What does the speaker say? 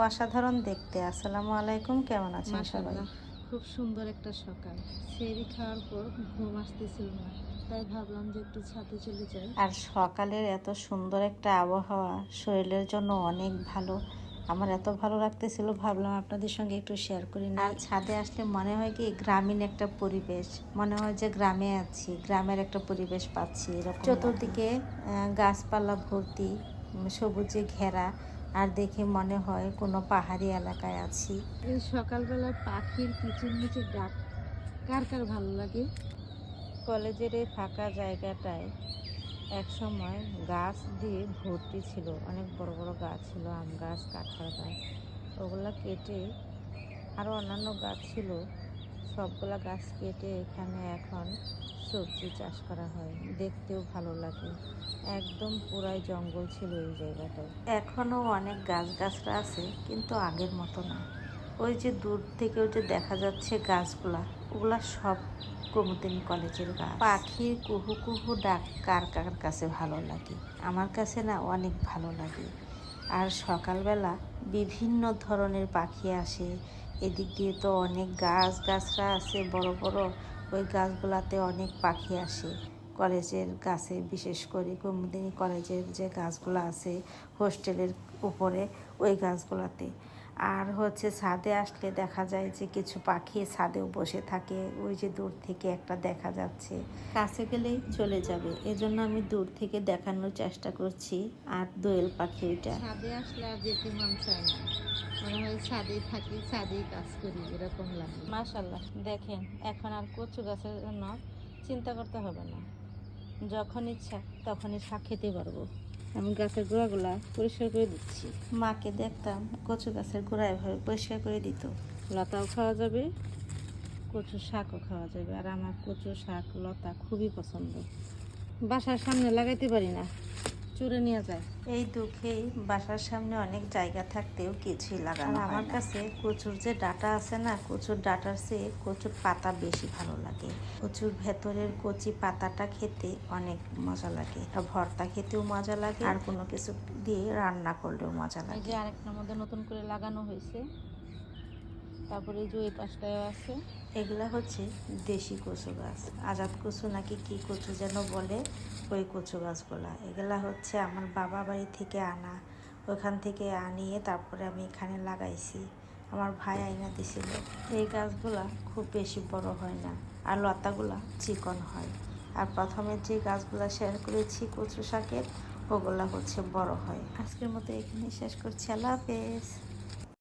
অসাধারণ দেখতে। আসসালামু আলাইকুম, কেমন আছেন সবাই? মাশাআল্লাহ, খুব সুন্দর একটা সকাল। সেহরি খাওয়ার পর ঘুম আসতেছিল না, তাই ভাবলাম যে একটু ছাদে চলে যাই। আর সকালের এত সুন্দর একটা আবহাওয়া শরীরের জন্য অনেক ভালো। আমার এত ভালো লাগতেছিল, ভাবলাম আপনাদের সঙ্গে একটু শেয়ার করি। আর ছাদে আসলে মনে হয় কি গ্রামীণ একটা পরিবেশ, মনে হয় যে গ্রামে আছি, গ্রামের একটা পরিবেশ পাচ্ছি এরকম। চতুর্দিকে গাছপালা ভর্তি, সবুজে ঘেরা, আর দেখে মনে হয় কোনো পাহাড়ি এলাকায় আছি। এই সকালবেলা পাখির কিচিরমিচির ডাক কার কার ভালো লাগে? কলেজের এই ফাঁকা জায়গাটায় একসময় গাছ দিয়ে ভর্তি ছিল, অনেক বড় বড় গাছ ছিল, আম গাছ, কাঁঠাল গাছ। ওগুলা কেটে আরও অন্যান্য গাছ ছিল, সবগুলা গাছ কেটে এখানে এখন সবজি চাষ করা হয়। দেখতেও ভালো লাগে, একদম পুরাই জঙ্গল ছিল এই জায়গাটায়। এখনও অনেক গাছগাছরা আছে, কিন্তু আগের মতো না। ওই যে দূর থেকে ওই যে দেখা যাচ্ছে গাছগুলা, ওগুলা সব কুমুদিনী কলেজের গাছ। পাখির কুহু কুহু ডাক কার কার কাছে ভালো লাগে? আমার কাছে না অনেক ভালো লাগে। আর সকালবেলা বিভিন্ন ধরনের পাখি আসে। এদিক দিয়ে তো অনেক গাছরা আছে বড় বড়, ওই গাছগুলাতে অনেক পাখি আসে। কলেজের গাছে, বিশেষ করে কুমুদিনী কলেজের যে গাছগুলো আছে হোস্টেলের উপরে, ওই গাছগুলাতে। আর হচ্ছে ছাদে আসলে দেখা যায় যে কিছু পাখি ছাদেও বসে থাকে, ওই যে দূর থেকে একটা দেখা যাচ্ছে, কাছে গেলেই চলে যাবে, এজন্য আমি দূর থেকে দেখানোর চেষ্টা করছি। আর দোয়েল পাখি ওইটা। ছাদে আসলে আর যেতে মন চায় না, মনে হয় ছাদেই থাকি, ছাদেই কাজ করি, এরকম লাগে। মাশাল্লাহ, দেখেন এখন আর কচু গাছের জন্য চিন্তা করতে হবে না, যখন ইচ্ছা তখনই শাক খেতে পারবো। আমি গাছের গোড়াগুলা পরিষ্কার করে দিচ্ছি। মাকে দেখতাম কচু গাছের গোড়া এভাবে পরিষ্কার করে দিত। লতাও খাওয়া যাবে, কচু শাকও খাওয়া যাবে, আর আমার কচু শাক লতা খুবই পছন্দ। বাসার সামনে লাগাইতে পারি না, চুরে নিয়ে যায়। এই দুঃখেই বাসার সামনে অনেক জায়গা থাকতেও কিছুই লাগানো হয় না। আমার কাছে কচুর যে ডাঁটা আছে না, কচুর ডাঁটার চেয়ে কচুর পাতা বেশি ভালো লাগে। কচুর ভেতরের কচি পাতাটা খেতে অনেক মজা লাগে, আর ভর্তা খেতেও মজা লাগে, আর কোনো কিছু দিয়ে রান্না করলেও মজা এই লাগে। যে আরেকটার মধ্যে নতুন করে লাগানো হয়েছে, তারপরে এই যে ওই পাশটায় আছে। এগুলা হচ্ছে দেশি কচু গাছ, আজাদ কচু নাকি কি কচু যেন বলে, ওই কচু গাছগুলা। এগুলা হচ্ছে আমার বাবা বাড়ি থেকে আনা, ওখান থেকে আনিয়ে তারপরে আমি এখানে লাগাইছি, আমার ভাই আইনা দিছিল। এই গাছগুলা খুব বেশি বড় হয় না, আর লতাগুলা চিকন হয়। আর প্রথমে যে গাছগুলা শেয়ার করেছি কচু শাকের, ওগুলা হচ্ছে বড় হয়। আজকের মতো এখানে শেষ করছি, আল্লাহ হাফেজ।